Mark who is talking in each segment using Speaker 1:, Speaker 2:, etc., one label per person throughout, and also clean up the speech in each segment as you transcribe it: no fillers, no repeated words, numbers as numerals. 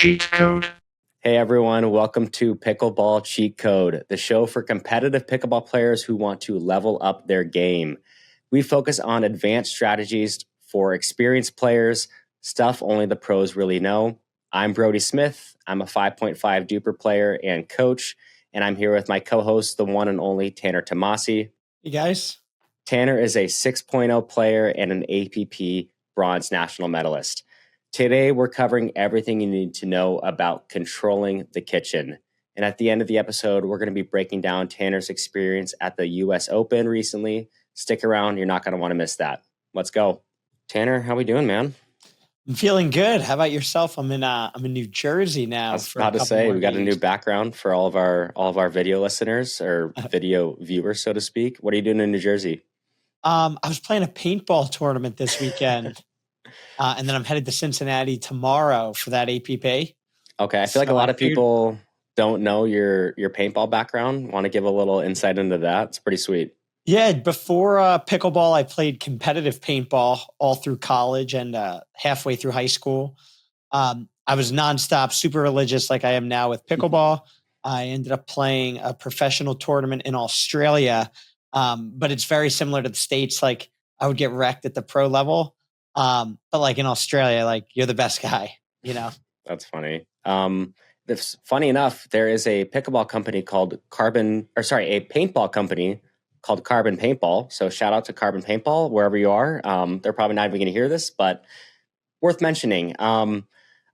Speaker 1: Cheat Code.
Speaker 2: Hey everyone, welcome to Pickleball Cheat Code, the show for competitive pickleball players who want to level up their game. We focus on advanced strategies for experienced players, stuff only the pros really know. I'm Brody Smith. I'm a 5.5 duper player and coach, and I'm here with my co-host, the one and only Tanner Tomasi.
Speaker 3: Hey guys.
Speaker 2: Tanner is a 6.0 player and an APP bronze national medalist. Today, we're covering everything you need to know about controlling the kitchen. And at the end of the episode, we're going to be breaking down Tanner's experience at the US Open recently. Stick around. You're not going to want to miss that. Let's go. Tanner, how we doing, man?
Speaker 3: I'm feeling good. How about yourself? I'm in New Jersey now.
Speaker 2: I was about to say, we got a new background for all of our video listeners or video viewers, so to speak. What are you doing in New Jersey?
Speaker 3: I was playing a paintball tournament this weekend. And then I'm headed to Cincinnati tomorrow for that APP.
Speaker 2: Okay. I feel like a lot of people don't know your paintball background. Want to give a little insight into that? It's pretty sweet.
Speaker 3: Yeah. Before pickleball, I played competitive paintball all through college and halfway through high school. I was nonstop, super religious like I am now with pickleball. I ended up playing a professional tournament in Australia, but it's very similar to the States. Like I would get wrecked at the pro level. But like in Australia, like you're the best guy, you know?
Speaker 2: That's funny. It's funny enough, there is a pickleball company called a paintball company called Carbon Paintball. So shout out to Carbon Paintball, wherever you are. They're probably not even going to hear this, but worth mentioning.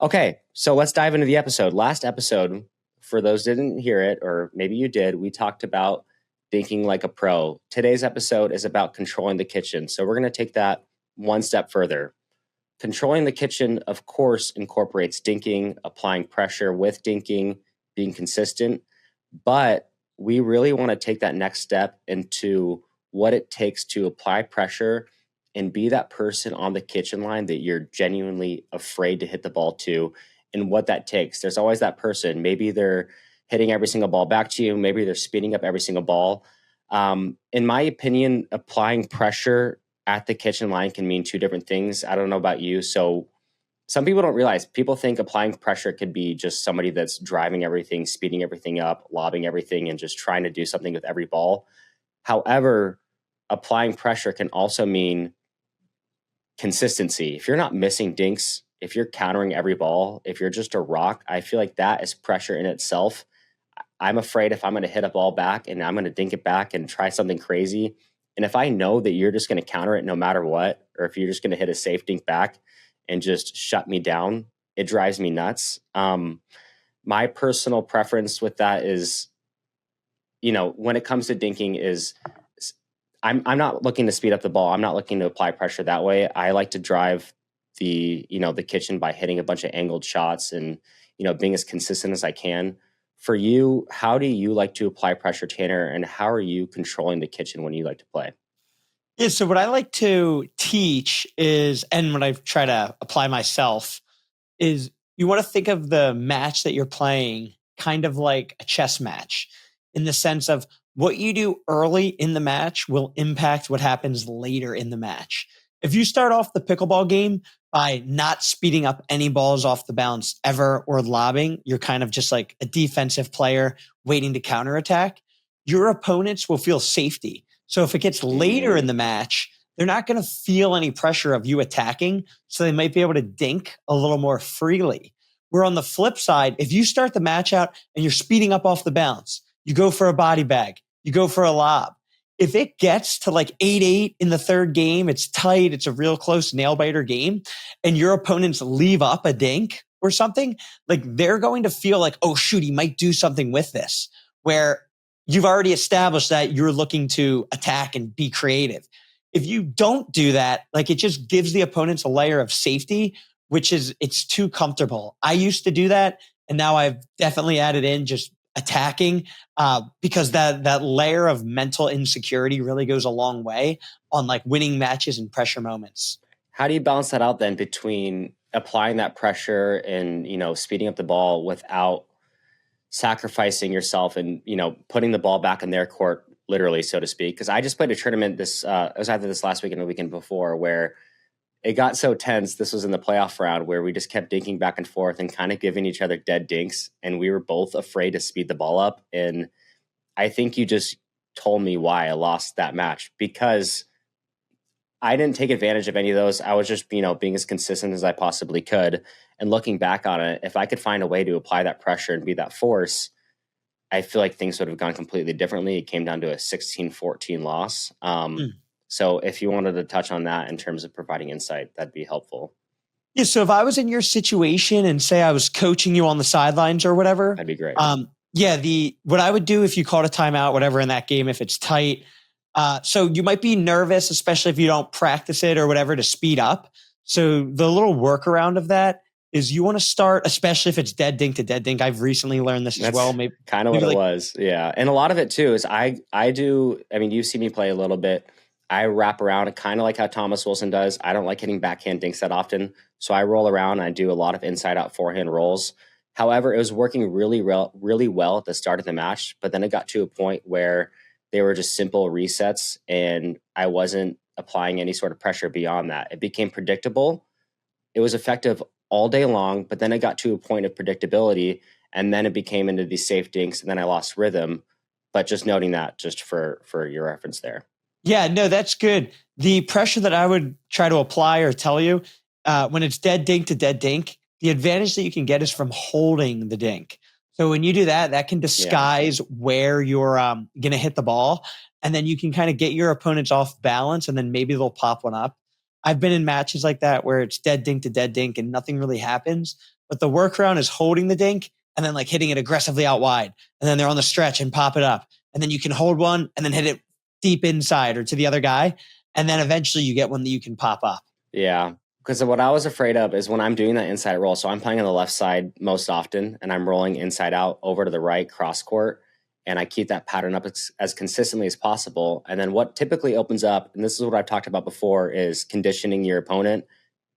Speaker 2: Okay, so let's dive into the episode. Last episode, for those who didn't hear it, or maybe you did, we talked about thinking like a pro. Today's episode is about controlling the kitchen. So we're going to take that one step further. Controlling the kitchen, of course, incorporates dinking, applying pressure with dinking, being consistent. But we really want to take that next step into what it takes to apply pressure and be that person on the kitchen line that you're genuinely afraid to hit the ball to, and what that takes. There's always that person. Maybe they're hitting every single ball back to you. Maybe they're speeding up every single ball. In my opinion, applying pressure at the kitchen line can mean two different things. I don't know about you. So some people don't realize, people think applying pressure could be just somebody that's driving everything, speeding everything up, lobbing everything, and just trying to do something with every ball. However, applying pressure can also mean consistency. If you're not missing dinks, if you're countering every ball, if you're just a rock, I feel like that is pressure in itself. I'm afraid if I'm going to hit a ball back and I'm going to dink it back and try something crazy, and if I know that you're just going to counter it no matter what, or if you're just going to hit a safe dink back and just shut me down, it drives me nuts. My personal preference with that is, when it comes to dinking is I'm not looking to speed up the ball. I'm not looking to apply pressure that way. I like to drive the kitchen by hitting a bunch of angled shots and, being as consistent as I can. For you, how do you like to apply pressure, Tanner, and how are you controlling the kitchen when you like to play?
Speaker 3: Yeah, so what I like to teach is, and what I try to apply myself, is you want to think of the match that you're playing kind of like a chess match, in the sense of what you do early in the match will impact what happens later in the match. If you start off the pickleball game by not speeding up any balls off the bounce ever or lobbing, you're kind of just like a defensive player waiting to counterattack. Your opponents will feel safety. So if it gets later in the match, they're not going to feel any pressure of you attacking. So they might be able to dink a little more freely. Where on the flip side, if you start the match out and you're speeding up off the bounce, you go for a body bag, you go for a lob. If it gets to like 8-8 in the third game, it's tight, it's a real close nail biter game, and your opponents leave up a dink or something, like they're going to feel like, oh shoot, he might do something with this, where you've already established that you're looking to attack and be creative. If you don't do that, like it just gives the opponents a layer of safety, which is, it's too comfortable. I used to do that, and now I've definitely added in just attacking, because that layer of mental insecurity really goes a long way on like winning matches and pressure moments.
Speaker 2: How do you balance that out then between applying that pressure and, speeding up the ball without sacrificing yourself and, putting the ball back in their court, literally, so to speak? Because I just played a tournament it was either this last weekend or the weekend before, where it got so tense. This was in the playoff round where we just kept dinking back and forth and kind of giving each other dead dinks. And we were both afraid to speed the ball up. And I think you just told me why I lost that match, because I didn't take advantage of any of those. I was just, being as consistent as I possibly could. And looking back on it, if I could find a way to apply that pressure and be that force, I feel like things would have gone completely differently. It came down to a 16-14 loss. So if you wanted to touch on that in terms of providing insight, that'd be helpful.
Speaker 3: Yeah. So if I was in your situation and say I was coaching you on the sidelines or whatever,
Speaker 2: that'd be great.
Speaker 3: What I would do if you called a timeout, whatever, in that game, if it's tight. So you might be nervous, especially if you don't practice it or whatever, to speed up. So the little workaround of that is you want to start, especially if it's dead dink to dead dink. I've recently learned this as well. Maybe
Speaker 2: kind of what it was. Yeah. And a lot of it too is you see me play a little bit. I wrap around kind of like how Thomas Wilson does. I don't like hitting backhand dinks that often. So I roll around and I do a lot of inside out forehand rolls. However, it was working really well at the start of the match, but then it got to a point where they were just simple resets and I wasn't applying any sort of pressure beyond that. It became predictable. It was effective all day long, but then it got to a point of predictability and then it became into these safe dinks and then I lost rhythm. But just noting that just for your reference there.
Speaker 3: Yeah, no, that's good. The pressure that I would try to apply or tell you when it's dead dink to dead dink, the advantage that you can get is from holding the dink. So when you do that, that can disguise where you're going to hit the ball. And then you can kind of get your opponents off balance and then maybe they'll pop one up. I've been in matches like that where it's dead dink to dead dink and nothing really happens. But the workaround is holding the dink and then like hitting it aggressively out wide. And then they're on the stretch and pop it up. And then you can hold one and then hit it deep inside or to the other guy. And then eventually you get one that you can pop up.
Speaker 2: Yeah. Because what I was afraid of is when I'm doing that inside roll. So I'm playing on the left side most often and I'm rolling inside out over to the right cross court. And I keep that pattern up as consistently as possible. And then what typically opens up, and this is what I've talked about before, is conditioning your opponent.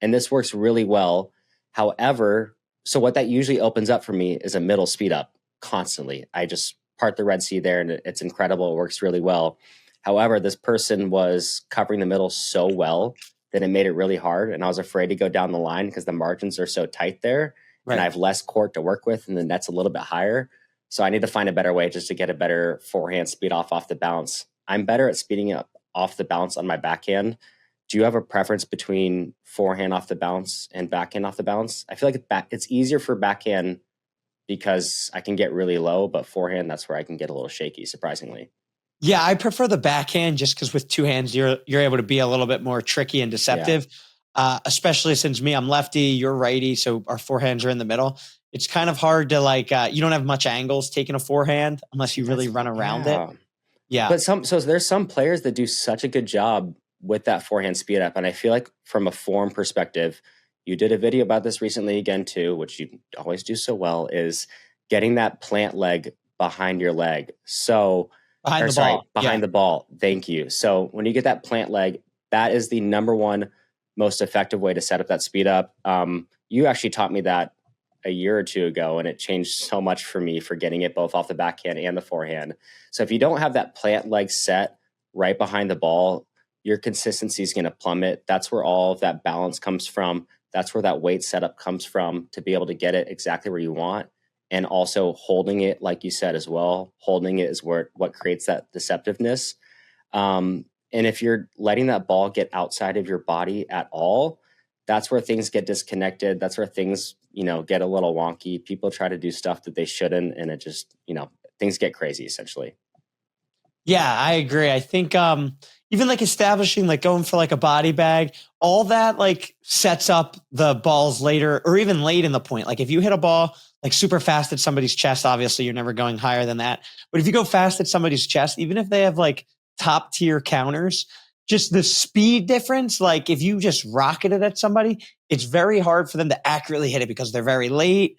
Speaker 2: And this works really well. However, so what that usually opens up for me is a middle speed up constantly. I just part the Red Sea there and it's incredible. It works really well. However, this person was covering the middle so well that it made it really hard. And I was afraid to go down the line because the margins are so tight there. Right. And I have less court to work with and the net's a little bit higher. So I need to find a better way just to get a better forehand speed off the bounce. I'm better at speeding up off the bounce on my backhand. Do you have a preference between forehand off the bounce and backhand off the bounce? I feel like it's easier for backhand because I can get really low, but forehand, that's where I can get a little shaky, surprisingly.
Speaker 3: Yeah, I prefer the backhand just because with two hands, you're able to be a little bit more tricky and deceptive, especially since I'm lefty, you're righty, so our forehands are in the middle. It's kind of hard to you don't have much angles taking a forehand unless you really run around it. Yeah.
Speaker 2: But there's some players that do such a good job with that forehand speed up. And I feel like from a form perspective, you did a video about this recently again too, which you always do so well, is getting that plant leg behind your leg. So behind the ball. Thank you. So when you get that plant leg, that is the number one most effective way to set up that speed up. You actually taught me that a year or two ago, and it changed so much for me for getting it both off the backhand and the forehand. So if you don't have that plant leg set right behind the ball, your consistency is going to plummet. That's where all of that balance comes from. That's where that weight setup comes from to be able to get it exactly where you want. And also holding it, like you said as well, holding it is what creates that deceptiveness. And if you're letting that ball get outside of your body at all, that's where things get disconnected. That's where things, get a little wonky. People try to do stuff that they shouldn't, and it just, things get crazy essentially.
Speaker 3: Yeah, I agree. I think even establishing, going for a body bag, all that sets up the balls later or even late in the point. If you hit a ball super fast at somebody's chest, obviously you're never going higher than that. But if you go fast at somebody's chest, even if they have top tier counters, just the speed difference, if you just rocket it at somebody, it's very hard for them to accurately hit it because they're very late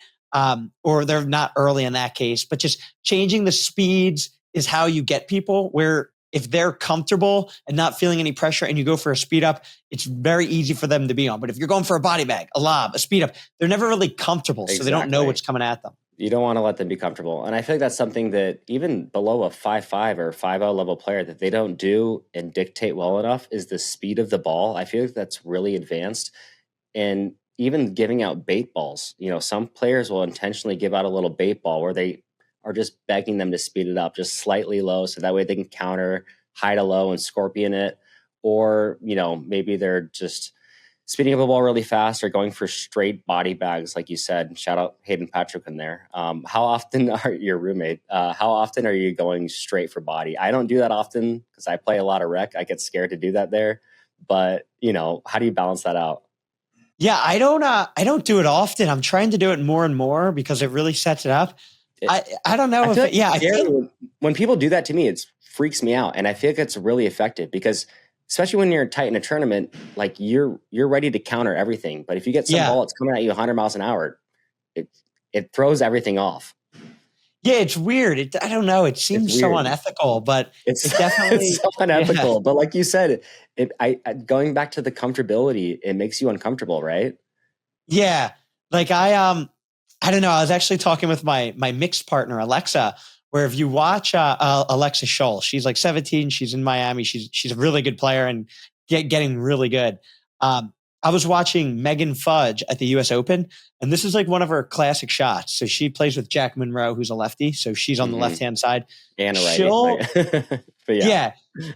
Speaker 3: or they're not early in that case. But just changing the speeds is how you get people where if they're comfortable and not feeling any pressure and you go for a speed up, it's very easy for them to be on. But if you're going for a body bag, a lob, a speed up, they're never really comfortable. Exactly. So they don't know what's coming at them.
Speaker 2: You don't want to let them be comfortable. And I feel like that's something that even below a 5.5 or 5.0 level player that they don't do and dictate well enough is the speed of the ball. I feel like that's really advanced. And even giving out bait balls, some players will intentionally give out a little bait ball where they are just begging them to speed it up just slightly low so that way they can counter, hide a low and scorpion it. Or, maybe they're just speeding up a ball really fast or going for straight body bags, like you said. Shout out Hayden Patrick in there. How often are your roommate? How often are you going straight for body? I don't do that often because I play a lot of rec. I get scared to do that there. But how do you balance that out?
Speaker 3: Yeah, I don't do it often. I'm trying to do it more and more because it really sets it up. I don't know I think
Speaker 2: when people do that to me, it freaks me out. And I feel like it's really effective because especially when you're tight in a tournament, like you're ready to counter everything. But if you get some ball that's coming at you 100 miles an hour, it throws everything off.
Speaker 3: Yeah, it's weird. I don't know. It seems so unethical, but it's definitely
Speaker 2: it's so unethical. But like you said, going back to the comfortability, it makes you uncomfortable, right?
Speaker 3: Yeah, like I don't know. I was actually talking with my mixed partner Alexa, where if you watch Alexa Scholl, she's like 17. She's in Miami. She's a really good player and getting really good. I was watching Megan Fudge at the U.S. Open, and this is like one of her classic shots. So she plays with Jack Monroe, who's a lefty. So she's on the left-hand side.
Speaker 2: And a righty. But
Speaker 3: yeah.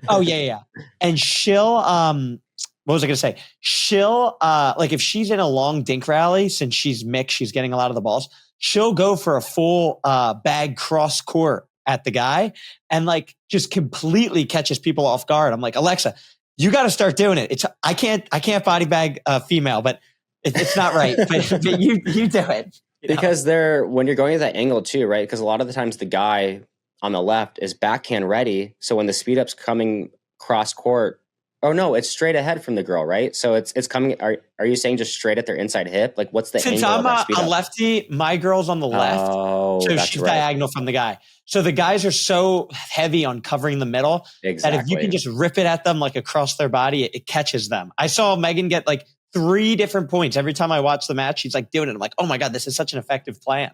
Speaker 3: Oh, yeah. And she'll, what was I going to say? She'll, like if she's in a long dink rally, since she's mixed, she's getting a lot of the balls. She'll go for a full bag cross court at the guy and like just completely catches people off guard. I'm like, Alexa, you got to start doing it. I can't body bag a female, but it's not right. but you do it.
Speaker 2: Because when you're going at that angle too, right? Because a lot of the times the guy on the left is backhand ready. So when the speed up's coming cross court, oh no, it's straight ahead from the girl, right? So it's coming. Are you saying just straight at their inside hip? Like what's the
Speaker 3: Since
Speaker 2: angle
Speaker 3: I'm
Speaker 2: of that speed
Speaker 3: a
Speaker 2: up?
Speaker 3: lefty, my girl's on the left.
Speaker 2: Oh,
Speaker 3: so she's diagonal from the guy. So the guys are so heavy on covering the middle that if you can just rip it at them like across their body, it catches them. I saw Megan get like 3 different points every time I watch the match. She's like doing it. I'm like, oh my God, this is such an effective plan.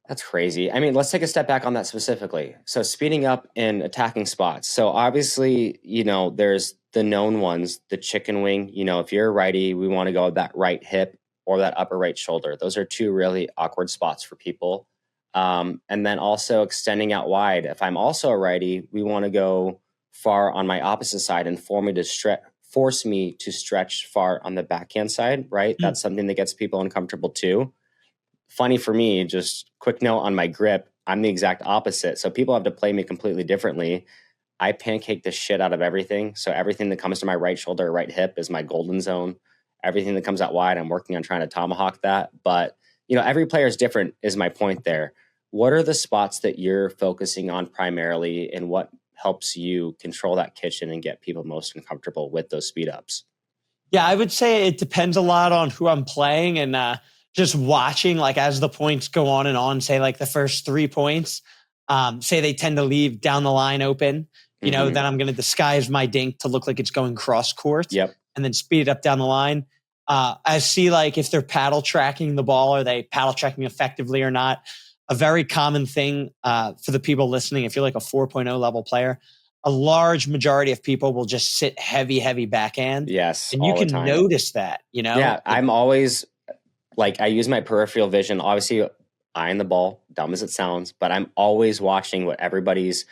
Speaker 2: That's crazy. I mean, let's take a step back on that specifically. So speeding up and attacking spots. So obviously, there's the known ones, the chicken wing. If you're a righty, we want to go with that right hip or that upper right shoulder. Those are 2 really awkward spots for people. And then also extending out wide. If I'm also a righty, we want to go far on my opposite side and force me to stretch far on the backhand side, right? That's something that gets people uncomfortable too. Funny for me, just quick note on my grip, I'm the exact opposite. So people have to play me completely differently. I pancake the shit out of everything. So everything that comes to my right shoulder, right hip is my golden zone. Everything that comes out wide, I'm working on trying to tomahawk that. But, every player is different is my point there. What are the spots that you're focusing on primarily and what helps you control that kitchen and get people most uncomfortable with those speed ups?
Speaker 3: Yeah, I would say it depends a lot on who I'm playing and just watching, like as the points go on, say like the first 3 points, say they tend to leave down the line open, then I'm going to disguise my dink to look like it's going cross court and then speed it up down the line. I see like if they're paddle tracking the ball, are they paddle tracking effectively or not? A very common thing for the people listening, if you're like a 4.0 level player, a large majority of people will just sit heavy backhand.
Speaker 2: Yes.
Speaker 3: And you can notice that,
Speaker 2: Yeah, I'm always like, I use my peripheral vision, obviously eyeing the ball, dumb as it sounds, but I'm always watching what everybody's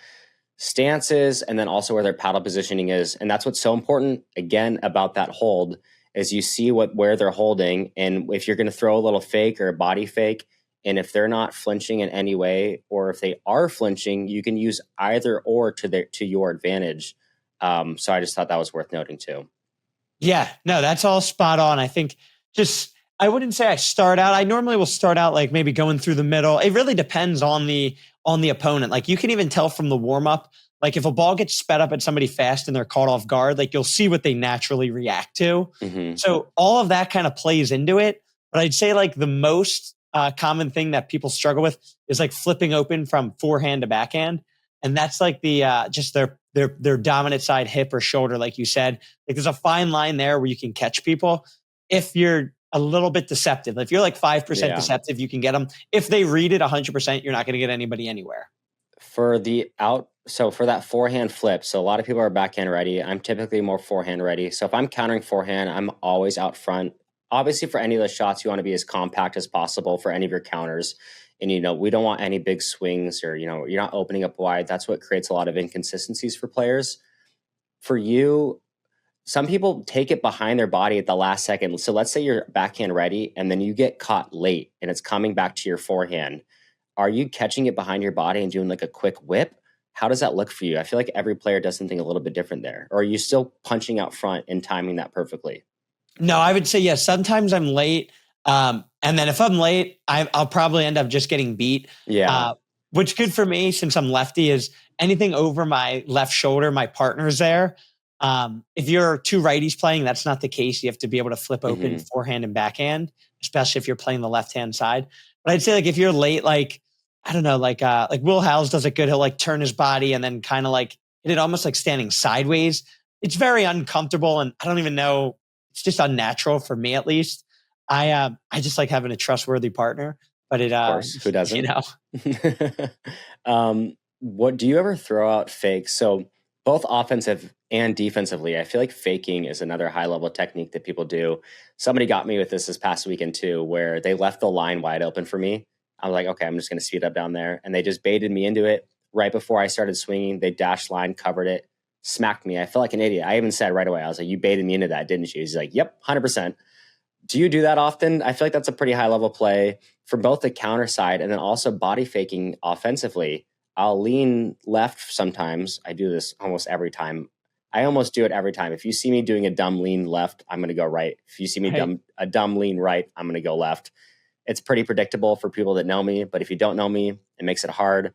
Speaker 2: stance is and then also where their paddle positioning is. And that's what's so important, again, about that hold is you see where they're holding. And if you're going to throw a little fake or a body fake, and if they're not flinching in any way, or if they are flinching, you can use either or to your advantage. So I just thought that was worth noting too.
Speaker 3: Yeah, no, that's all spot on. I think I wouldn't say I start out. I normally will start out like maybe going through the middle. It really depends on the opponent. Like you can even tell from the warm up, like if a ball gets sped up at somebody fast and they're caught off guard, like you'll see what they naturally react to. Mm-hmm. So all of that kind of plays into it. But I'd say like the most common thing that people struggle with is like flipping open from forehand to backhand. And that's like the just their dominant side hip or shoulder, like you said. Like there's a fine line there where you can catch people. If you're a little bit deceptive. If you're like 5% deceptive, you can get them. If they read it 100%, you're not going to get anybody anywhere.
Speaker 2: For that forehand flip, so a lot of people are backhand ready. I'm typically more forehand ready. So if I'm countering forehand, I'm always out front. Obviously, for any of those shots, you want to be as compact as possible for any of your counters. And, we don't want any big swings or, you're not opening up wide. That's what creates a lot of inconsistencies for players. For you, some people take it behind their body at the last second. So let's say you're backhand ready and then you get caught late and it's coming back to your forehand. Are you catching it behind your body and doing like a quick whip? How does that look for you? I feel like every player does something a little bit different there. Or are you still punching out front and timing that perfectly?
Speaker 3: No, I would say yes. Sometimes I'm late. And then if I'm late, I'll probably end up just getting beat.
Speaker 2: Yeah.
Speaker 3: Which good for me since I'm lefty is anything over my left shoulder, my partner's there. If you're two righties playing, that's not the case. You have to be able to flip open forehand and backhand, especially if you're playing the left-hand side. But I'd say like if you're late, like, I don't know, like Will Howells does it good. He'll like turn his body and then kind of like hit it almost like standing sideways. It's very uncomfortable. And I don't even know. It's just unnatural for me, at least. I just like having a trustworthy partner, but of
Speaker 2: course, who doesn't? What do you ever throw out fakes? So both offensive and defensively, I feel like faking is another high level technique that people do. Somebody got me with this past weekend too, where they left the line wide open for me. I was like, okay, I'm just going to speed up down there. And they just baited me into it. Right before I started swinging, they dashed line, covered it, smacked me. I felt like an idiot. I even said right away, I was like, you baited me into that, didn't you? He's like, yep, 100%. Do you do that often? I feel like that's a pretty high level play for both the counter side and then also body faking offensively. I'll lean left sometimes. I do this almost every time. I almost do it every time. If you see me doing a dumb lean left, I'm going to go right. If you see me a dumb lean right, I'm going to go left. It's pretty predictable for people that know me, but if you don't know me, it makes it hard.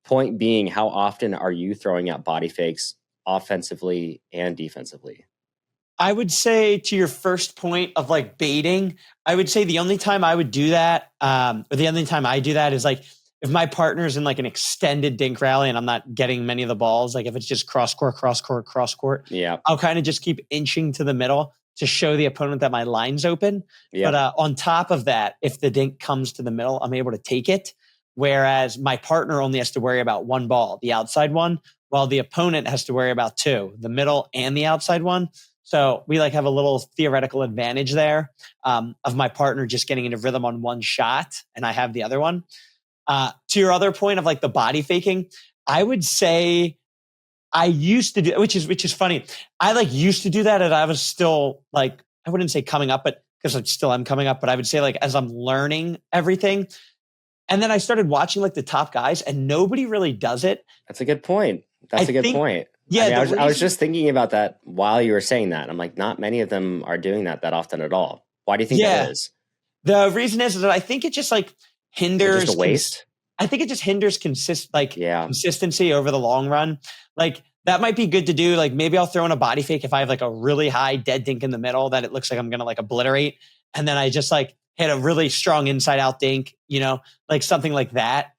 Speaker 2: Point being, how often are you throwing out body fakes offensively and defensively?
Speaker 3: I would say to your first point of like baiting, I would say the only time I would do that, or the only time I do that is like if my partner's in like an extended dink rally and I'm not getting many of the balls, like if it's just cross court,
Speaker 2: yeah,
Speaker 3: I'll kind of just keep inching to the middle to show the opponent that my line's open.
Speaker 2: Yeah.
Speaker 3: But on top of that, if the dink comes to the middle, I'm able to take it. Whereas my partner only has to worry about one ball, the outside one, while the opponent has to worry about two, the middle and the outside one. So we like have a little theoretical advantage there of my partner just getting into rhythm on one shot and I have the other one. To your other point of like the body faking, I would say I used to do, which is funny. I like used to do that and I was still like, I wouldn't say coming up, but because I still am coming up, but I would say like as I'm learning everything. And then I started watching like the top guys and nobody really does it.
Speaker 2: That's a good point. That's a good point.
Speaker 3: Yeah,
Speaker 2: I mean, I was just thinking about that while you were saying that. I'm like, not many of them are doing that often at all. Why do you think that is?
Speaker 3: The reason is that I think it just like hinders
Speaker 2: just a waste.
Speaker 3: I think it just hinders consistency over the long run. Like that might be good to do. Like maybe I'll throw in a body fake if I have like a really high dead dink in the middle that it looks like I'm gonna like obliterate, and then I just like hit a really strong inside out dink, like something like that.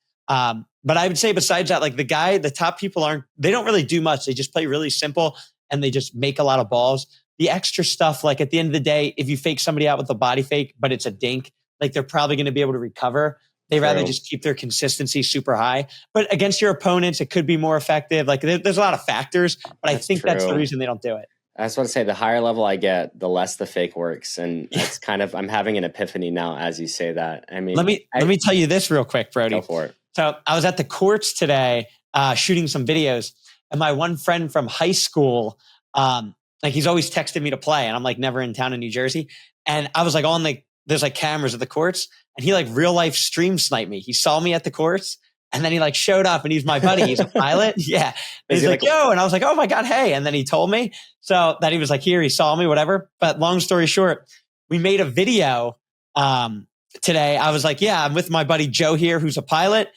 Speaker 3: But I would say besides that, like the top people they don't really do much. They just play really simple and they just make a lot of balls. The extra stuff, like at the end of the day, if you fake somebody out with a body fake, but it's a dink, like they're probably going to be able to recover. They rather just keep their consistency super high. But against your opponents, it could be more effective. Like there's a lot of factors, but I think that's the reason they don't do it.
Speaker 2: I just want to say the higher level I get, the less the fake works. And it's kind of, I'm having an epiphany now as you say that. I mean, let
Speaker 3: me tell you this real quick, Brody.
Speaker 2: Go for it.
Speaker 3: So I was at the courts today shooting some videos, and my one friend from high school, like he's always texting me to play, and I'm like never in town in New Jersey. And I was like on like there's like cameras at the courts, and he like real life stream sniped me. He saw me at the courts, and then he like showed up, and he's my buddy. He's a pilot. Yeah. He's like, yo. And I was like, oh my God, hey. And then he told me so that he was like, here, he saw me, whatever. But long story short, we made a video today. I was like, yeah, I'm with my buddy Joe here, who's a pilot.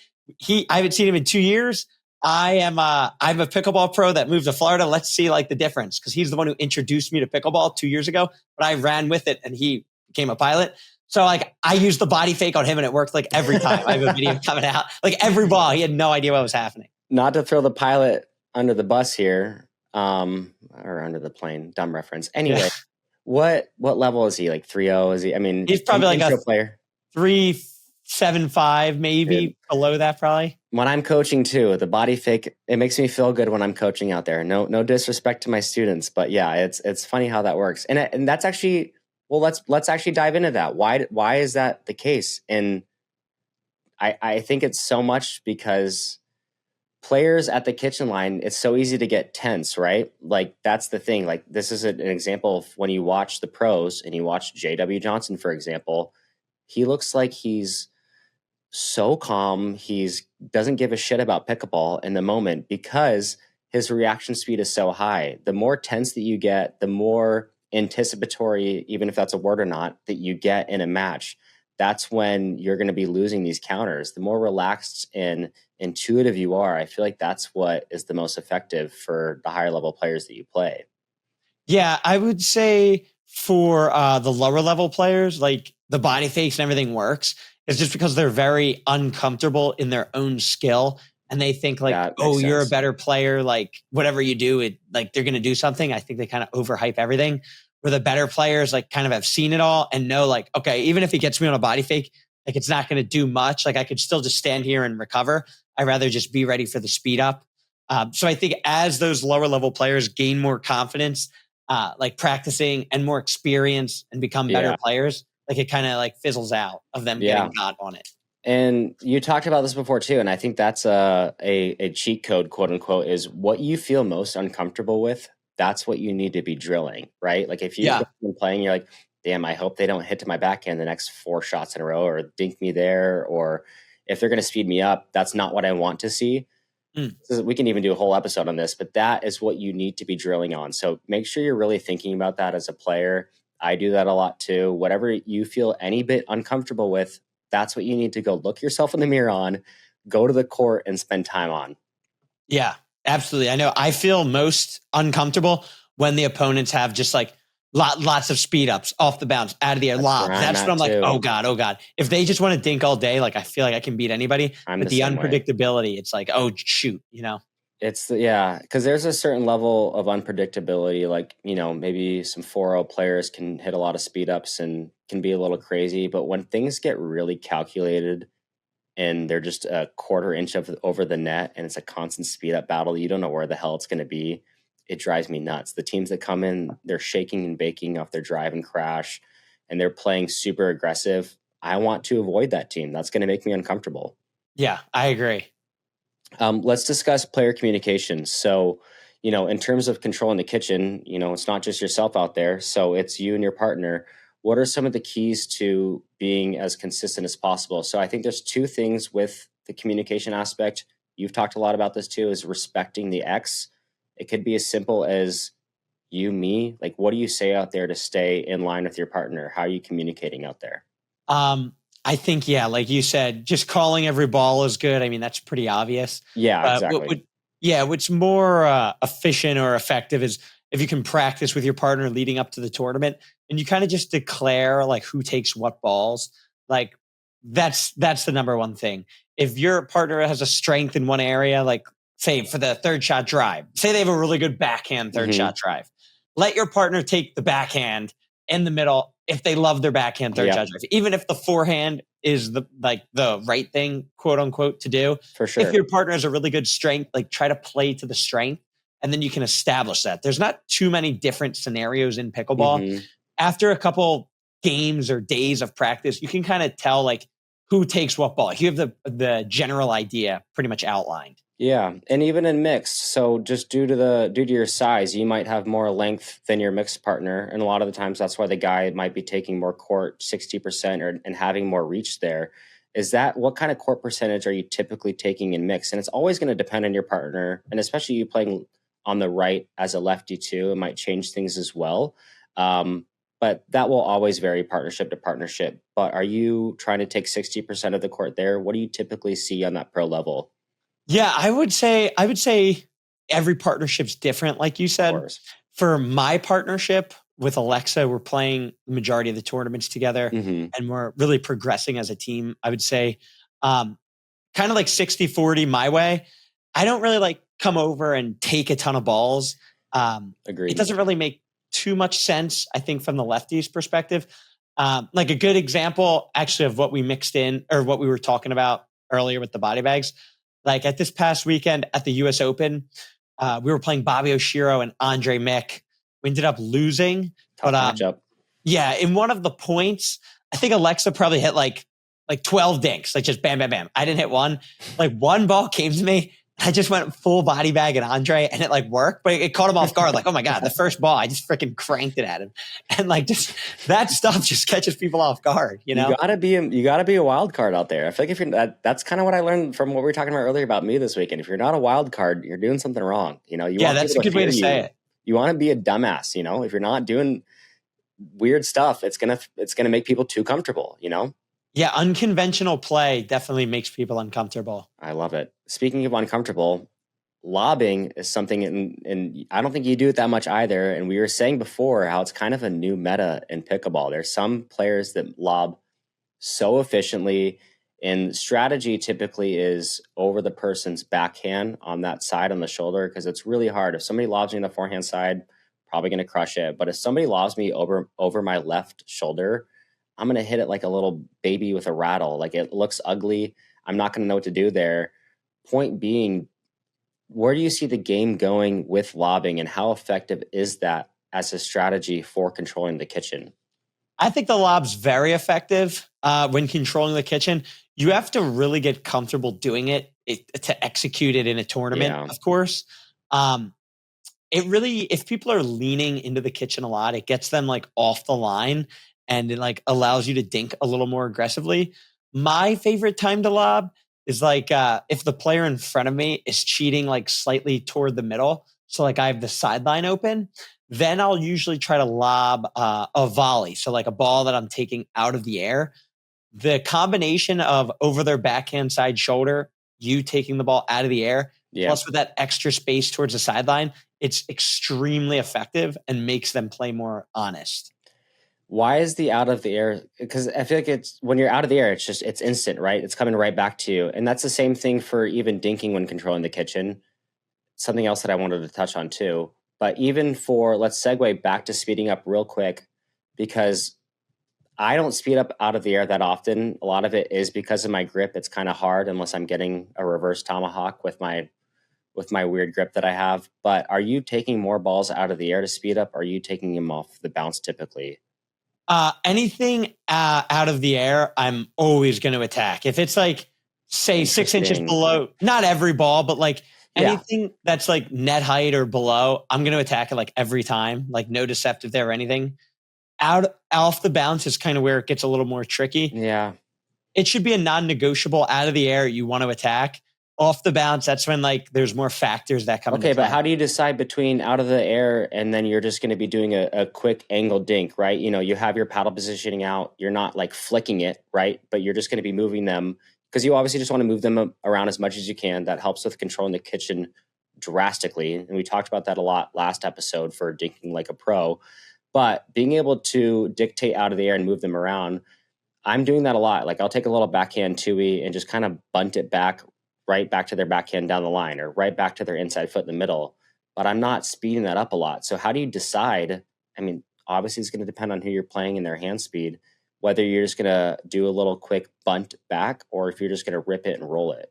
Speaker 3: I haven't seen him in 2 years. I'm a pickleball pro that moved to Florida. Let's see like the difference. Cause he's the one who introduced me to pickleball 2 years ago, but I ran with it and he became a pilot. So like I used the body fake on him and it worked like every time. I have a video coming out, like every ball. He had no idea what was happening.
Speaker 2: Not to throw the pilot under the bus here, or under the plane, dumb reference. Anyway, What level is he? Like 3.0? Is he? I mean,
Speaker 3: He's probably like
Speaker 2: intro
Speaker 3: a
Speaker 2: player.
Speaker 3: 3.75, maybe
Speaker 2: Dude,
Speaker 3: below that, probably.
Speaker 2: when I'm coaching too, the body fake, it makes me feel good when I'm coaching out there. No disrespect to my students, but yeah, it's funny how that works. And that's actually, well, let's actually dive into that. Why is that the case? And I think it's so much because players at the kitchen line, it's so easy to get tense, right? Like that's the thing. Like this is an example of when you watch the pros and you watch JW Johnson, for example, he looks like he's so calm. He's doesn't give a shit about pickleball in the moment because his reaction speed is so high. The more tense that you get, the more anticipatory, even if that's a word or not, that you get in a match. That's when you're going to be losing these counters. The more relaxed and intuitive you are, I feel like that's what is the most effective for the higher level players that you play.
Speaker 3: Yeah, I would say for the lower level players, like the body fakes and everything works. It's just because they're very uncomfortable in their own skill and they think like,
Speaker 2: That
Speaker 3: oh,
Speaker 2: makes
Speaker 3: you're a
Speaker 2: sense.
Speaker 3: better player. Like whatever you do, it like they're going to do something. I think they kind of overhype everything. Where the better players like kind of have seen it all and know like, okay, even if he gets me on a body fake, like it's not going to do much. Like I could still just stand here and recover. I'd rather just be ready for the speed up. So I think as those lower level players gain more confidence, like practicing and more experience and become better
Speaker 2: Yeah.
Speaker 3: players, like it kind of like fizzles out of them
Speaker 2: Yeah.
Speaker 3: getting hot on it.
Speaker 2: And you talked about this before too, and I think that's a cheat code, quote unquote, is what you feel most uncomfortable with. That's what you need to be drilling, right? Like if you've
Speaker 3: Yeah.
Speaker 2: been playing, you're like, damn, I hope they don't hit to my backhand the next 4 shots in a row or dink me there, or if they're going to speed me up, that's not what I want to see.
Speaker 3: Mm.
Speaker 2: We can even do a whole episode on this, but that is what you need to be drilling on. So make sure you're really thinking about that as a player. I do that a lot too. Whatever you feel any bit uncomfortable with, that's what you need to go look yourself in the mirror on, go to the court and spend time on.
Speaker 3: Yeah, absolutely. I know I feel most uncomfortable when the opponents have just like lots of speed ups off the bounce, out of the air,
Speaker 2: That's where
Speaker 3: lobs.
Speaker 2: I'm
Speaker 3: That's when
Speaker 2: at
Speaker 3: I'm like,
Speaker 2: too.
Speaker 3: oh God, oh God. If they just want to dink all day, like I feel like I can beat anybody.
Speaker 2: I'm
Speaker 3: But
Speaker 2: the
Speaker 3: the
Speaker 2: same way.
Speaker 3: unpredictability, it's like, oh shoot, you know?
Speaker 2: Yeah, because there's a certain level of unpredictability. Like, maybe some 4.0 players can hit a lot of speed ups and can be a little crazy. But when things get really calculated and they're just a quarter inch over the net and it's a constant speed up battle, you don't know where the hell it's going to be. It drives me nuts. The teams that come in, they're shaking and baking off their drive and crash and they're playing super aggressive. I want to avoid that team. That's going to make me uncomfortable.
Speaker 3: Yeah, I agree.
Speaker 2: Let's discuss player communication. So, in terms of controlling the kitchen, it's not just yourself out there. So it's you and your partner. What are some of the keys to being as consistent as possible? So I think there's two things with the communication aspect. You've talked a lot about this too, is respecting the X. It could be as simple as you, me. Like, what do you say out there to stay in line with your partner? How are you communicating out there?
Speaker 3: Um, I think, yeah, like you said, just calling every ball is good. I mean, that's pretty obvious.
Speaker 2: Yeah,
Speaker 3: But
Speaker 2: exactly.
Speaker 3: what's more efficient or effective is if you can practice with your partner leading up to the tournament and you kind of just declare like who takes what balls. Like that's the number one thing. If your partner has a strength in one area, like say for the third shot drive, say they have a really good backhand third
Speaker 2: Mm-hmm.
Speaker 3: shot drive, let your partner take the backhand in the middle if they love their backhand third shot drive, even if the forehand is the right thing, quote unquote, to do.
Speaker 2: For sure.
Speaker 3: If your partner has a really good strength, like try to play to the strength, and then you can establish that. There's not too many different scenarios in pickleball.
Speaker 2: Mm-hmm.
Speaker 3: After a couple games or days of practice, you can kind of tell like who takes what ball. You have the general idea pretty much outlined.
Speaker 2: Yeah, and even in mixed, so just due to your size, you might have more length than your mixed partner, and a lot of the times that's why the guy might be taking more court, 60%, and having more reach there. Is that what kind of court percentage are you typically taking in mixed? And it's always going to depend on your partner, and especially you playing on the right as a lefty too, it might change things as well. But that will always vary partnership to partnership. But are you trying to take 60% of the court there? What do you typically see on that pro level?
Speaker 3: Yeah, I would say every partnership's different. Like you said, for my partnership with Alexa, we're playing the majority of the tournaments together
Speaker 2: Mm-hmm.
Speaker 3: and we're really progressing as a team. I would say kind of like 60-40 my way. I don't really like come over and take a ton of balls.
Speaker 2: Agreed.
Speaker 3: It doesn't really make too much sense, I think, from the lefties' perspective. Like a good example, actually, of what we mixed in or what we were talking about earlier with the body bags. Like at this past weekend at the U.S. Open, we were playing Bobby Oshiro and Andre Mick. We ended up losing.
Speaker 2: Tough matchup.
Speaker 3: Yeah, in one of the points, I think Alexa probably hit like 12 dinks, like just bam, bam, bam. I didn't hit one. Like one ball came to me. I just went full body bag at Andre and it like worked, but it caught him off guard. Like, oh my God, the first ball, I just freaking cranked it at him. And like just that stuff just catches people off guard, you know?
Speaker 2: You gotta be a wild card out there. I feel like if you're that's kind of what I learned from what we were talking about earlier about me this weekend. If you're not a wild card, you're doing something wrong. You know,
Speaker 3: that's a good way to say it.
Speaker 2: You want to be a dumbass, you know, if you're not doing weird stuff, it's gonna make people too comfortable, you know?
Speaker 3: Yeah, unconventional play definitely makes people uncomfortable.
Speaker 2: I love it. Speaking of uncomfortable, lobbing is something, and I don't think you do it that much either. And we were saying before how it's kind of a new meta in pickleball. There's some players that lob so efficiently, and strategy typically is over the person's backhand on that side on the shoulder, because it's really hard. If somebody lobs me on the forehand side, probably going to crush it. But if somebody lobs me over my left shoulder, I'm going to hit it like a little baby with a rattle. Like it looks ugly. I'm not going to know what to do there. Point being, where do you see the game going with lobbing, and how effective is that as a strategy for controlling the kitchen?
Speaker 3: I think the lob's very effective when controlling the kitchen. You have to really get comfortable doing it to execute it in a tournament, of course. It really, if people are leaning into the kitchen a lot, it gets them like off the line and it like allows you to dink a little more aggressively. My favorite time to lob is like if the player in front of me is cheating like slightly toward the middle. So like I have the sideline open, then I'll usually try to lob a volley. So like a ball that I'm taking out of the air. The combination of over their backhand side shoulder, you taking the ball out of the air, plus with that extra space towards the sideline, it's extremely effective and makes them play more honest.
Speaker 2: Why is the out of the air? Because I feel like it's when you're out of the air, it's instant, right? It's coming right back to you. And that's the same thing for even dinking when controlling the kitchen. Something else that I wanted to touch on too. But even for, let's segue back to speeding up real quick, because I don't speed up out of the air that often. A lot of it is because of my grip. It's kind of hard unless I'm getting a reverse tomahawk with my weird grip that I have. But are you taking more balls out of the air to speed up? Or are you taking them off the bounce typically?
Speaker 3: Anything out of the air, I'm always going to attack. If it's like, say, 6 inches below, not every ball, but like anything that's like net height or below, I'm going to attack it like every time. Like no deceptive there or anything. Off the bounce is kind of where it gets a little more tricky.
Speaker 2: Yeah.
Speaker 3: It should be a non-negotiable. Out of the air, you want to attack. Off the bounce, that's when like there's more factors that come into play.
Speaker 2: Okay, but how do you decide between out of the air and then you're just going to be doing a quick angle dink, right? You know, you have your paddle positioning out. You're not like flicking it, right? But you're just going to be moving them because you obviously just want to move them around as much as you can. That helps with controlling the kitchen drastically. And we talked about that a lot last episode for dinking like a pro. But being able to dictate out of the air and move them around, I'm doing that a lot. Like I'll take a little backhand two-y and just kind of bunt it back, right back to their backhand down the line or right back to their inside foot in the middle. But I'm not speeding that up a lot. So how do you decide? I mean, obviously it's going to depend on who you're playing and their hand speed, whether you're just going to do a little quick bunt back or if you're just going to rip it and roll it.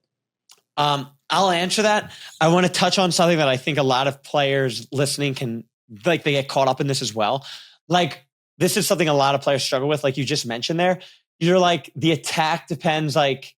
Speaker 3: I'll answer that. I want to touch on something that I think a lot of players listening can, like, they get caught up in this as well. Like, this is something a lot of players struggle with. Like you just mentioned there, you're like, the attack depends like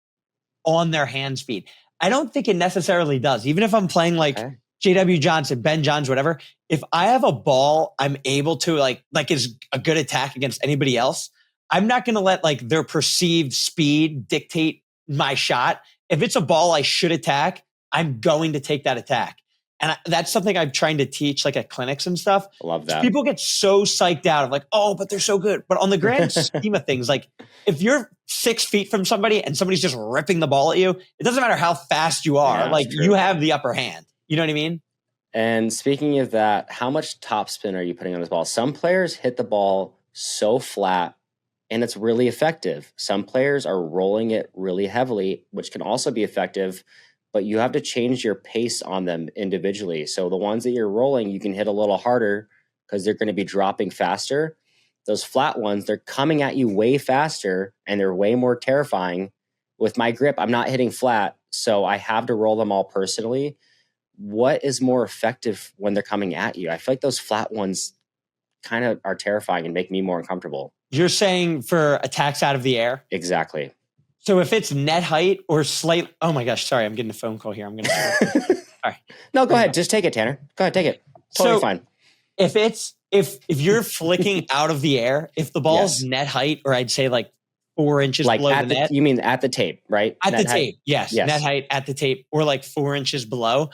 Speaker 3: on their hand speed. I don't think it necessarily does. Even if I'm playing like JW Johnson, Ben Johns, whatever, if I have a ball, I'm able to like is a good attack against anybody else. I'm not going to let like their perceived speed dictate my shot. If it's a ball I should attack, I'm going to take that attack. And that's something I'm trying to teach like at clinics and stuff.
Speaker 2: I love that.
Speaker 3: People get so psyched out of like, oh, but they're so good. But on the grand scheme of things, like if you're 6 feet from somebody and somebody's just ripping the ball at you, it doesn't matter how fast you are.
Speaker 2: Yeah,
Speaker 3: like you have the upper hand. You know what I mean?
Speaker 2: And speaking of that, how much topspin are you putting on this ball? Some players hit the ball so flat and it's really effective. Some players are rolling it really heavily, which can also be effective, but you have to change your pace on them individually. So the ones that you're rolling, you can hit a little harder because they're going to be dropping faster. Those flat ones, they're coming at you way faster and they're way more terrifying. With my grip, I'm not hitting flat, so I have to roll them all personally. What is more effective when they're coming at you? I feel like those flat ones kind of are terrifying and make me more uncomfortable.
Speaker 3: You're saying for attacks out of the air?
Speaker 2: Exactly.
Speaker 3: So if it's net height or slight, oh my gosh, sorry, I'm getting a phone call here. I'm going to. All right.
Speaker 2: No, go ahead. Just take it, Tanner. Go ahead, take it. Totally fine.
Speaker 3: If you're flicking out of the air, if the ball's net height, or I'd say like 4 inches
Speaker 2: like
Speaker 3: below the net.
Speaker 2: You mean at the tape, right?
Speaker 3: At net the tape, yes. Net height at the tape, or like 4 inches below.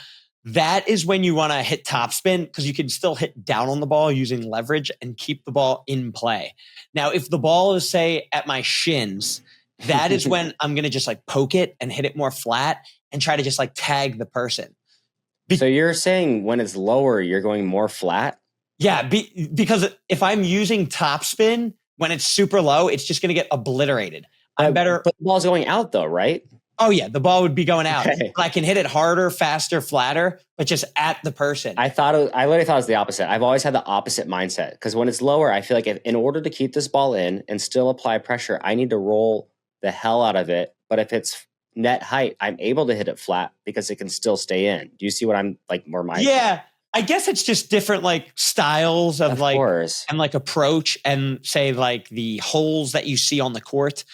Speaker 3: That is when you want to hit topspin, because you can still hit down on the ball using leverage and keep the ball in play. Now, if the ball is, say, at my shins, that is when I'm going to just like poke it and hit it more flat and try to just like tag the person.
Speaker 2: So you're saying when it's lower, you're going more flat?
Speaker 3: Yeah, because if I'm using topspin, when it's super low, it's just going to get obliterated. I'm better.
Speaker 2: But the ball's going out though, right?
Speaker 3: Oh yeah, the ball would be going out. Okay. I can hit it harder, faster, flatter, but just at the person.
Speaker 2: I literally thought it was the opposite. I've always had the opposite mindset, because when it's lower, I feel like in order to keep this ball in and still apply pressure, I need to roll the hell out of it. But if it's net height, I'm able to hit it flat because it can still stay in. Do you see what I'm like more mindful?
Speaker 3: Yeah. I guess it's just different like styles of like
Speaker 2: course.
Speaker 3: And like approach, and say like the holes that you see on the court.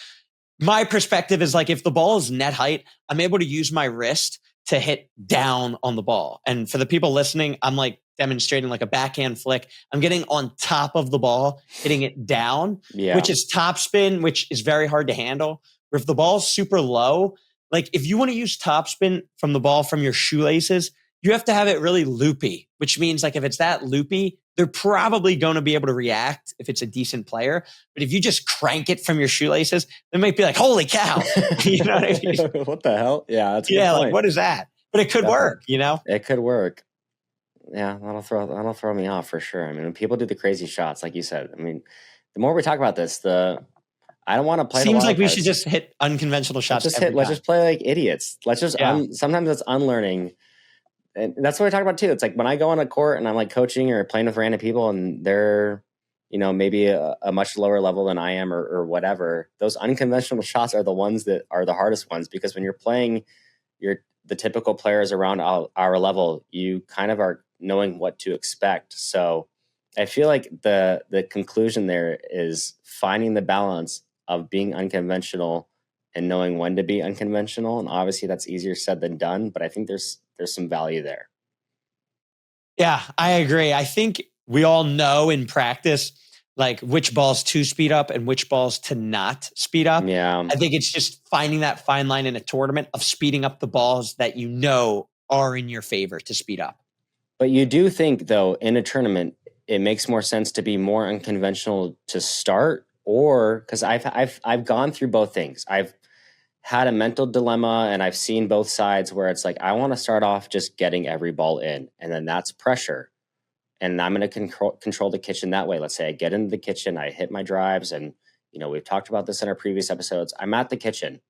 Speaker 3: My perspective is like, if the ball is net height, I'm able to use my wrist to hit down on the ball. And for the people listening, I'm like demonstrating like a backhand flick. I'm getting on top of the ball, hitting it down, which is topspin, which is very hard to handle. Or if the ball's super low, like if you want to use topspin from the ball from your shoelaces, you have to have it really loopy, which means like if it's that loopy, they're probably going to be able to react if it's a decent player. But if you just crank it from your shoelaces, they might be like, holy cow. You know what I mean?
Speaker 2: What the hell? Yeah, that's a good
Speaker 3: point.
Speaker 2: Like
Speaker 3: what is that? But it could work, you know?
Speaker 2: It could work. Yeah, that'll throw me off for sure. I mean, when people do the crazy shots, like you said, I mean, the more we talk about this, I don't want to play.
Speaker 3: Seems like we should just hit unconventional shots.
Speaker 2: Let's just play like idiots. Let's just sometimes it's unlearning. And that's what I talk about too. It's like when I go on a court and I'm like coaching or playing with random people and they're, maybe a much lower level than I am or whatever, those unconventional shots are the ones that are the hardest ones, because when you're playing the typical players around our level, you kind of are knowing what to expect. So I feel like the conclusion there is finding the balance of being unconventional and knowing when to be unconventional. And obviously that's easier said than done, but I think there's some value there.
Speaker 3: Yeah, I agree. I think we all know in practice, like which balls to speed up and which balls to not speed up.
Speaker 2: Yeah.
Speaker 3: I think it's just finding that fine line in a tournament of speeding up the balls that you know are in your favor to speed up.
Speaker 2: But you do think though, in a tournament, it makes more sense to be more unconventional to start, or because I've gone through both things. I've had a mental dilemma and I've seen both sides where it's like, I want to start off just getting every ball in, and then that's pressure. And I'm going to control the kitchen that way. Let's say I get into the kitchen, I hit my drives, and we've talked about this in our previous episodes. I'm at the kitchen.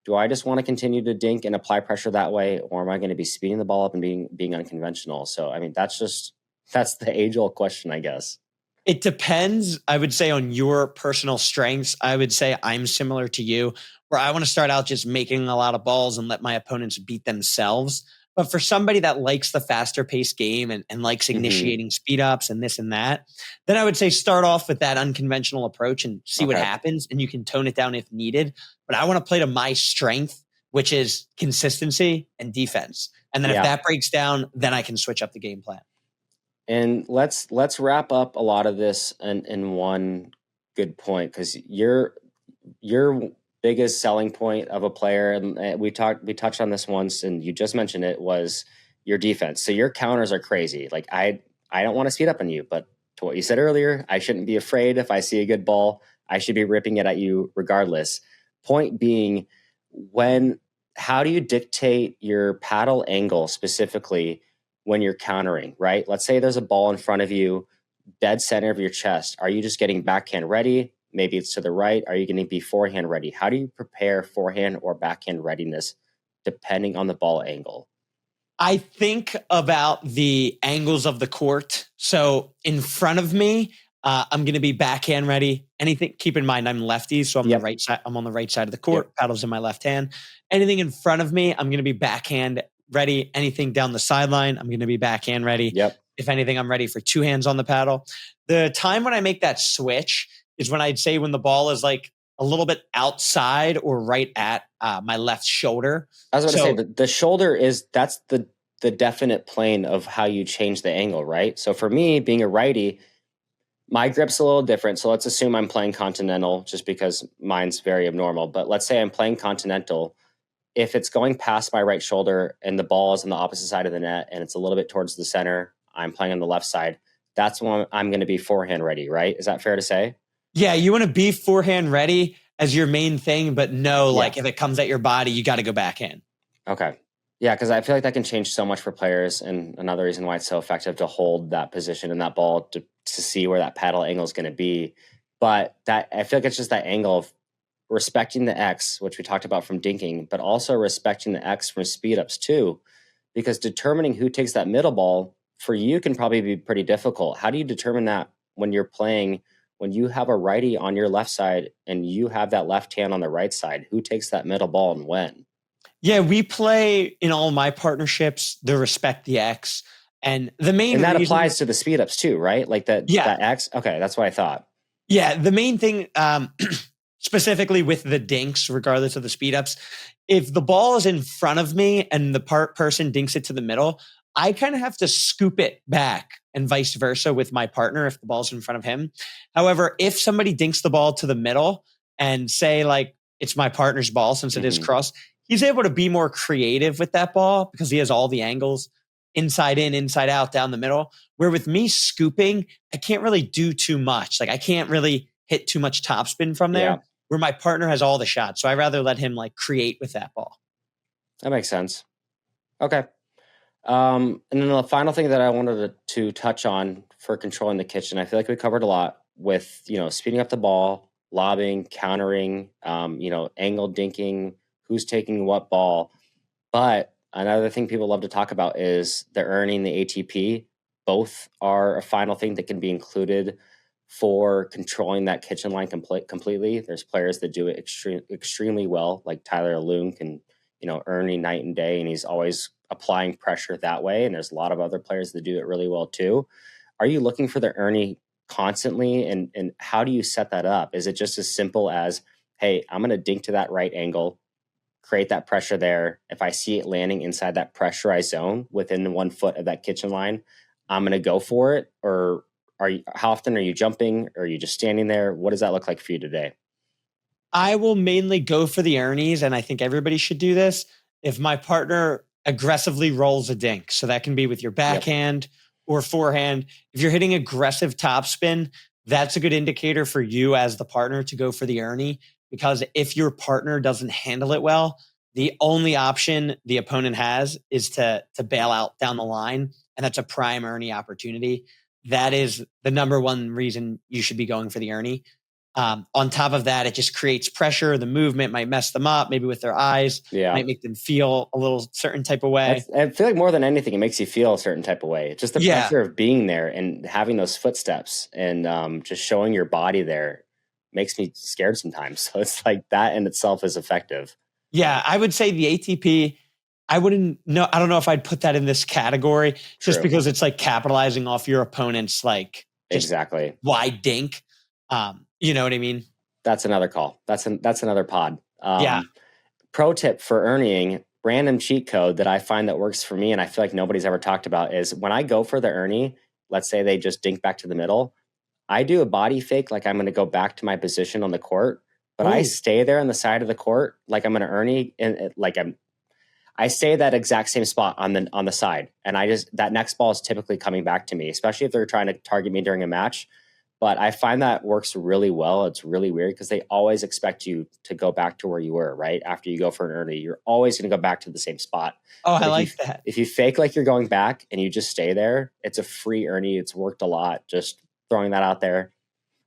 Speaker 2: Do I just want to continue to dink and apply pressure that way, or am I going to be speeding the ball up and being unconventional? So, I mean, that's the age-old question, I guess.
Speaker 3: It depends, I would say, on your personal strengths. I would say I'm similar to you, where I want to start out just making a lot of balls and let my opponents beat themselves. But for somebody that likes the faster paced game and likes initiating speed ups and this and that, then I would say start off with that unconventional approach and see what happens. And you can tone it down if needed. But I want to play to my strength, which is consistency and defense. And then if that breaks down, then I can switch up the game plan.
Speaker 2: And let's wrap up a lot of this in one good point, because your biggest selling point of a player, and we touched on this once, and you just mentioned it, was your defense. So your counters are crazy. Like I don't want to speed up on you, but to what you said earlier, I shouldn't be afraid if I see a good ball. I should be ripping it at you regardless. Point being, how do you dictate your paddle angle specifically when you're countering, right? Let's say there's a ball in front of you, dead center of your chest. Are you just getting backhand ready? Maybe it's to the right. Are you going to be forehand ready? How do you prepare forehand or backhand readiness depending on the ball angle?
Speaker 3: I think about the angles of the court. So in front of me, I'm going to be backhand ready. Anything, keep in mind, I'm lefty. So I'm the
Speaker 2: Yep.
Speaker 3: right side. I'm on the right side of the court,
Speaker 2: Yep.
Speaker 3: paddles in my left hand. Anything in front of me, I'm going to be backhand ready. Anything down the sideline, I'm going to be backhand ready.
Speaker 2: Yep.
Speaker 3: If anything, I'm ready for two hands on the paddle. The time when I make that switch is when I'd say when the ball is like a little bit outside or right at my left shoulder.
Speaker 2: I was about to say the shoulder that's the definite plane of how you change the angle, right? So for me, being a righty, my grip's a little different. So let's assume I'm playing continental just because mine's very abnormal. But let's say I'm playing continental. If it's going past my right shoulder and the ball is on the opposite side of the net and it's a little bit towards the center, I'm playing on the left side. That's when I'm going to be forehand ready, right? Is that fair to say?
Speaker 3: Yeah, you want to be forehand ready as your main thing, but no, like if it comes at your body, you got to go backhand.
Speaker 2: Okay. Yeah, because I feel like that can change so much for players, and another reason why it's so effective to hold that position and that ball to see where that paddle angle is going to be. But that I feel like it's just that angle of respecting the X, which we talked about from dinking, but also respecting the X from speed ups too, because determining who takes that middle ball for you can probably be pretty difficult. How do you determine that when you're playing, when you have a righty on your left side and you have that left hand on the right side, who takes that middle ball and when?
Speaker 3: Yeah, we play in all my partnerships, the respect the X. And the main
Speaker 2: and that
Speaker 3: reason,
Speaker 2: applies to the speed ups too, right? Like that X. Okay, that's what I thought.
Speaker 3: Yeah, the main thing, specifically with the dinks, regardless of the speed ups, if the ball is in front of me and the person dinks it to the middle, I kind of have to scoop it back and vice versa with my partner if the ball's in front of him. However, if somebody dinks the ball to the middle and say like it's my partner's ball since it is cross, he's able to be more creative with that ball because he has all the angles inside in, inside out, down the middle. Where with me scooping, I can't really do too much. Like I can't really hit too much topspin from there where my partner has all the shots. So I rather let him like create with that ball.
Speaker 2: That makes sense. Okay. And then the final thing that I wanted to touch on for controlling the kitchen, I feel like we covered a lot with, speeding up the ball, lobbing, countering, angle dinking, who's taking what ball. But another thing people love to talk about is the Ernie and the ATP. Both are a final thing that can be included for controlling that kitchen line completely. There's players that do it extremely well, like Tyler Loon can, Ernie night and day, and he's always applying pressure that way. And there's a lot of other players that do it really well too. Are you looking for the Ernie constantly? And how do you set that up? Is it just as simple as, hey, I'm going to dink to that right angle, create that pressure there. If I see it landing inside that pressurized zone within 1 foot of that kitchen line, I'm going to go for it? Or how often are you jumping? Or are you just standing there? What does that look like for you today?
Speaker 3: I will mainly go for the Ernies, and I think everybody should do this. If my partner aggressively rolls a dink, so that can be with your backhand or forehand. If you're hitting aggressive topspin, that's a good indicator for you as the partner to go for the Ernie. Because if your partner doesn't handle it well, the only option the opponent has is to bail out down the line. And that's a prime Ernie opportunity. That is the number one reason you should be going for the Ernie. On top of that, it just creates pressure. The movement might mess them up, maybe with their eyes, might make them feel a little certain type of way.
Speaker 2: I feel like more than anything, it makes you feel a certain type of way. Just the pressure of being there and having those footsteps and just showing your body there makes me scared sometimes. So it's like that in itself is effective.
Speaker 3: Yeah, I would say the ATP, I don't know if I'd put that in this category just because it's like capitalizing off your opponent's like
Speaker 2: exactly
Speaker 3: wide dink. You know what I mean?
Speaker 2: That's another call. That's another pod. Pro tip for Ernieing, random cheat code that I find that works for me and I feel like nobody's ever talked about is when I go for the Ernie, let's say they just dink back to the middle, I do a body fake like I'm going to go back to my position on the court, but I stay there on the side of the court like I'm going to Ernie and I stay that exact same spot on the side, and that next ball is typically coming back to me, especially if they're trying to target me during a match. But I find that works really well. It's really weird because they always expect you to go back to where you were, right? After you go for an Ernie, you're always going to go back to the same spot.
Speaker 3: Oh, I like that.
Speaker 2: If you fake like you're going back and you just stay there, it's a free Ernie. It's worked a lot. Just throwing that out there.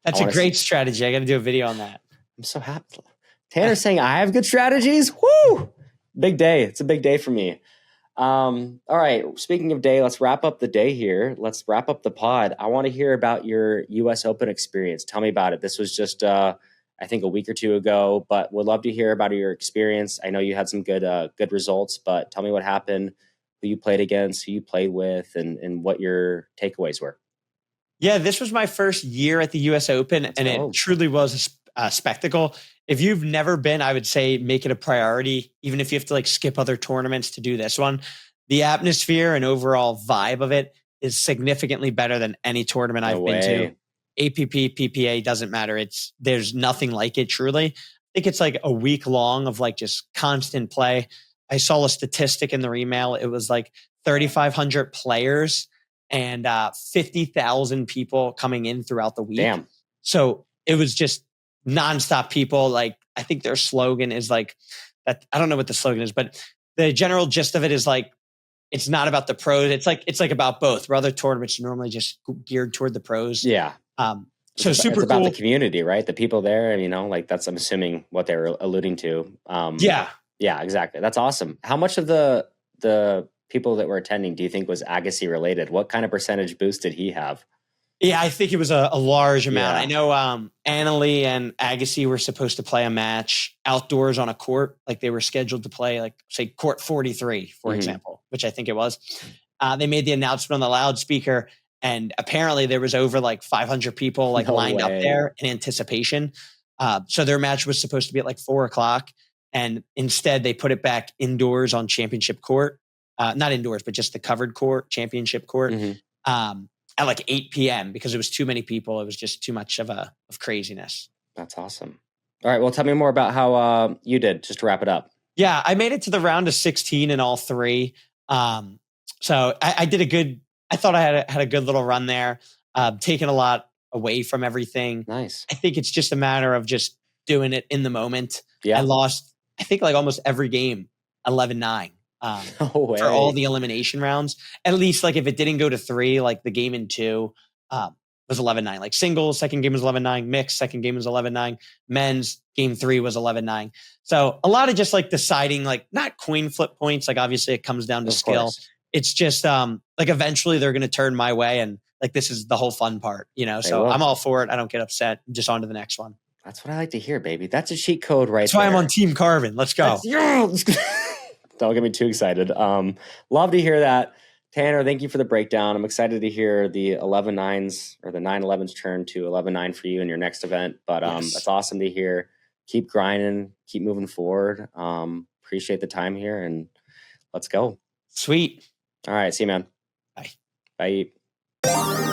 Speaker 3: That's a great strategy. I got to do a video on that.
Speaker 2: I'm so happy. Tanner's saying I have good strategies. Woo! Big day. It's a big day for me. All right. Speaking of day, let's wrap up the day here. Let's wrap up the pod. I want to hear about your US Open experience. Tell me about it. This was just, I think, a week or two ago, but would love to hear about your experience. I know you had some good results, but tell me what happened, who you played against, who you played with, and what your takeaways were.
Speaker 3: Yeah, this was my first year at the US Open,
Speaker 2: Let's
Speaker 3: and
Speaker 2: go.
Speaker 3: it truly was a spectacle. If you've never been, I would say make it a priority, even if you have to like skip other tournaments to do this one. The atmosphere and overall vibe of it is significantly better than any tournament
Speaker 2: No
Speaker 3: I've been to.
Speaker 2: way.
Speaker 3: APP, PPA doesn't matter. There's nothing like it truly. I think it's like a week long of like just constant play. I saw a statistic in the email. It was like 3,500 players and 50,000 people coming in throughout the week.
Speaker 2: Damn.
Speaker 3: So it was just nonstop people. Like, I think their slogan is like that. I don't know what the slogan is, but the general gist of it is like, it's not about the pros. It's like about both. Where other tournaments are normally just geared toward the pros.
Speaker 2: Yeah.
Speaker 3: So super
Speaker 2: it's about
Speaker 3: cool.
Speaker 2: the community, right? The people there, like that's, I'm assuming, what they were alluding to.
Speaker 3: Yeah,
Speaker 2: exactly. That's awesome. How much of the people that were attending do you think was Agassi related? What kind of percentage boost did he have?
Speaker 3: Yeah, I think it was a large amount.
Speaker 2: Yeah.
Speaker 3: I know Annalie and Agassi were supposed to play a match outdoors on a court. Like they were scheduled to play, like, say, court 43, for example, which I think it was. They made the announcement on the loudspeaker, and apparently there was over like 500 people like lined up there in anticipation. So their match was supposed to be at like 4:00, and instead they put it back indoors on championship court. Not indoors, but just the covered court, championship court. At like 8 p.m. because it was too many people. It was just too much of craziness.
Speaker 2: That's awesome. All right. Well, tell me more about how you did, just to wrap it up.
Speaker 3: Yeah, I made it to the round of 16 in all three. So I did I thought I had a good little run there, taking a lot away from everything.
Speaker 2: Nice.
Speaker 3: I think it's just a matter of just doing it in the moment.
Speaker 2: Yeah.
Speaker 3: I lost, I think, like almost every game 11-9.
Speaker 2: No way.
Speaker 3: For all the elimination rounds. At least like if it didn't go to 3, like the game in 2 was 11-9. Like singles, second game was 11-9. Mixed, second game was 11-9. Men's, game 3 was 11-9. So a lot of just like deciding, like not coin flip points. Like obviously it comes down to skill. It's just like eventually they're going to turn my way, and like this is the whole fun part, So I'm all for it. I don't get upset. I'm just on to the next one.
Speaker 2: That's what I like to hear, baby. That's a cheat code right there.
Speaker 3: That's why I'm on Team Carbon. Let's go.
Speaker 2: Don't get me too excited. Love to hear that. Tanner, thank you for the breakdown. I'm excited to hear the 11-9s or the 9-11s turn to 11-9 for you in your next event. But That's awesome to hear. Keep grinding, keep moving forward. Appreciate the time here, and let's go.
Speaker 3: Sweet.
Speaker 2: All right. See you, man.
Speaker 3: Bye.
Speaker 2: Bye.